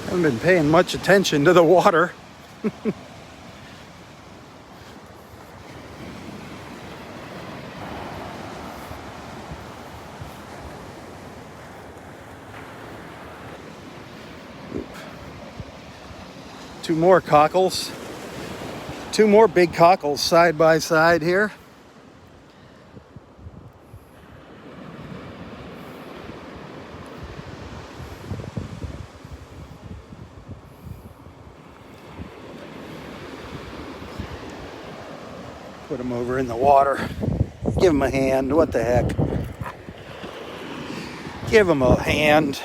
Haven't been paying much attention to the water. Two more cockles. 2 more big cockles side by side here. Put them over in the water. Give them a hand. What the heck? Give them a hand.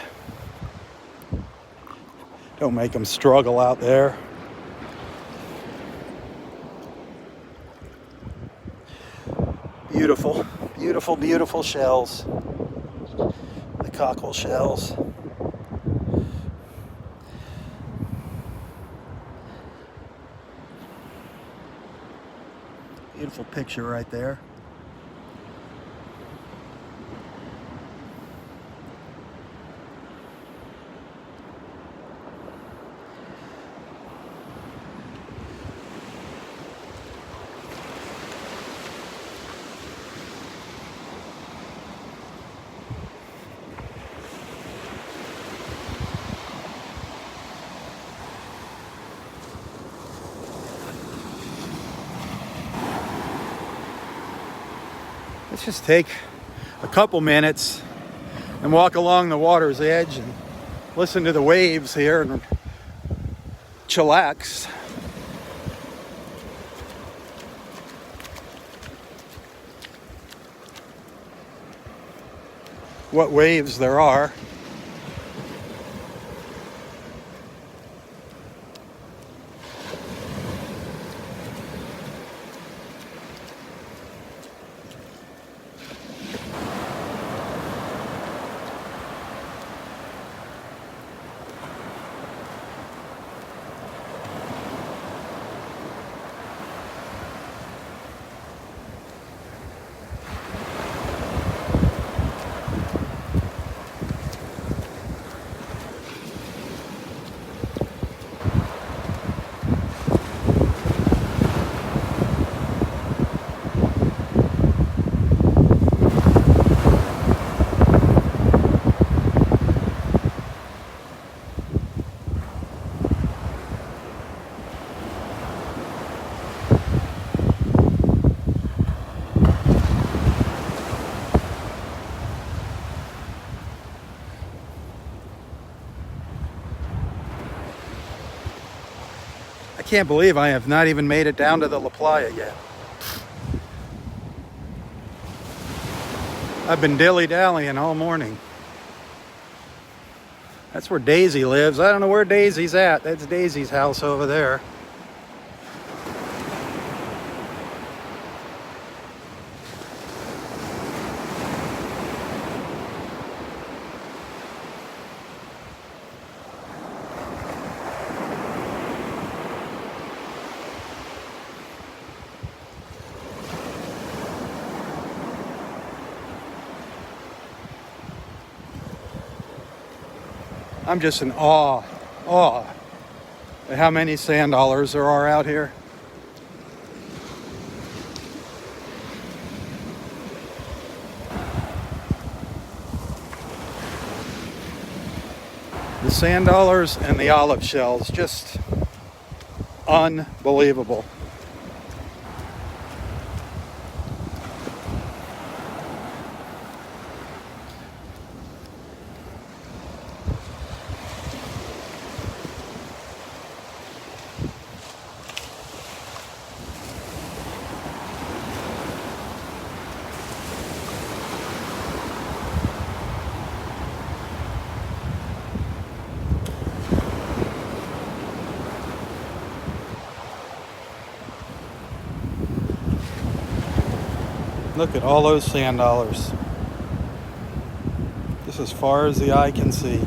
Don't make them struggle out there. Beautiful, beautiful, beautiful shells. The cockle shells. Beautiful picture right there. Let's just take a couple minutes and walk along the water's edge and listen to the waves here and chillax. What waves there are. I can't believe I have not even made it down to the La Playa yet. I've been dilly-dallying all morning. That's where Daisy lives. I don't know where Daisy's at. That's Daisy's house over there. I'm just in awe at how many sand dollars there are out here. The sand dollars and the olive shells, just unbelievable. Look at all those sand dollars. Just as far as the eye can see.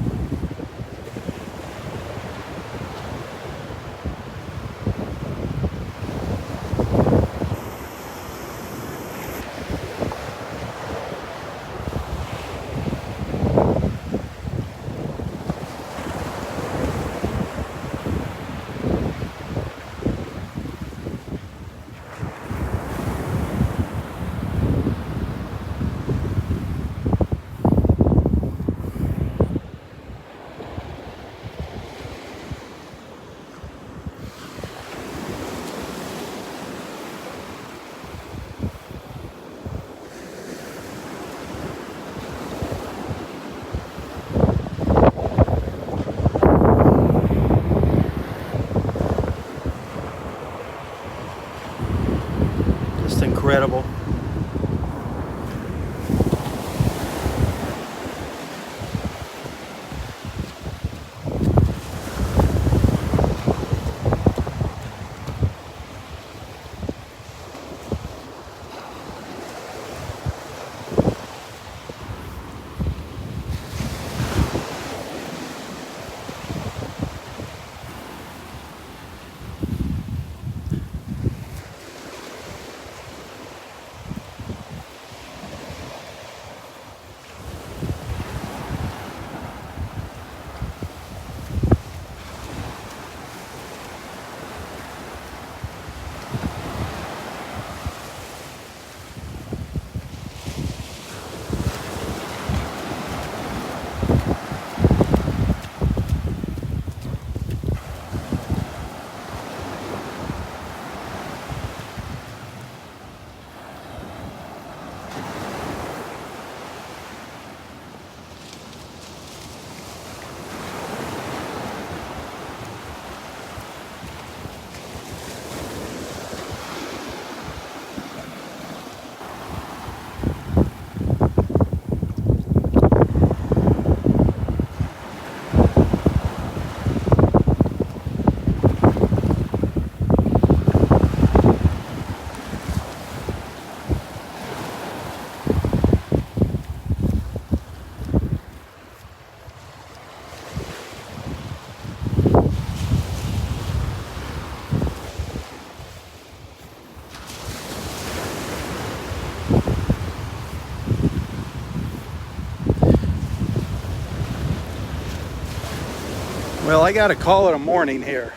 Well, I gotta call it a morning here.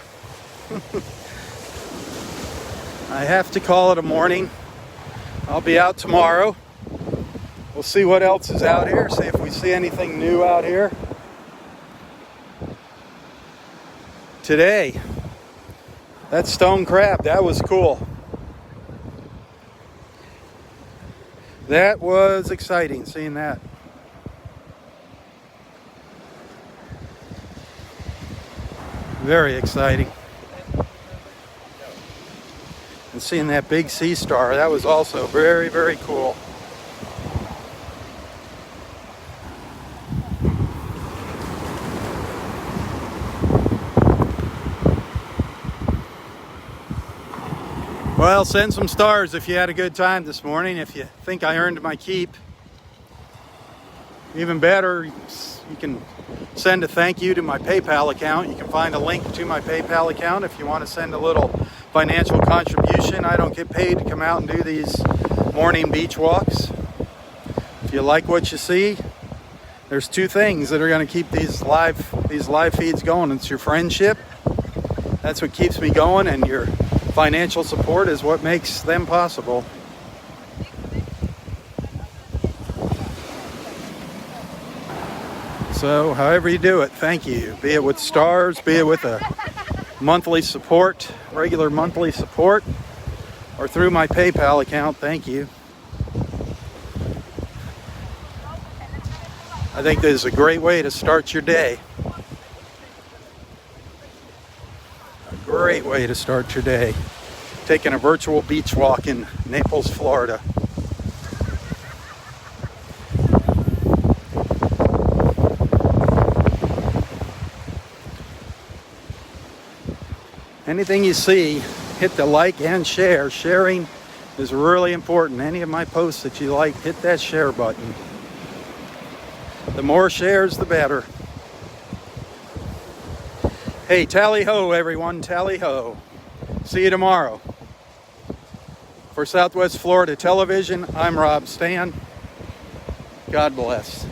I have to call it a morning. I'll be out tomorrow. We'll see what else is out here, see if we see anything new out here. Today, that stone crab, that was cool. That was exciting, seeing that. Very exciting. And seeing that big sea star, that was also very, very cool. Well, send some stars if you had a good time this morning, if you think I earned my keep. Even better, you can send a thank you to my PayPal account. You can find a link to my PayPal account if you want to send a little financial contribution. I don't get paid to come out and do these morning beach walks. If you like what you see, there's two things that are going to keep these live feeds going. It's your friendship. That's what keeps me going, and your financial support is what makes them possible. So however you do it, thank you. Be it with stars, be it with a monthly support, regular monthly support, or through my PayPal account, thank you. I think this is a great way to start your day. A great way to start your day. Taking a virtual beach walk in Naples, Florida. Anything you see, hit the like and share. Sharing is really important. Any of my posts that you like, hit that share button. The more shares, the better. Hey, tally ho, everyone, tally ho. See you tomorrow. For Southwest Florida Television, I'm Robb Stan. God bless.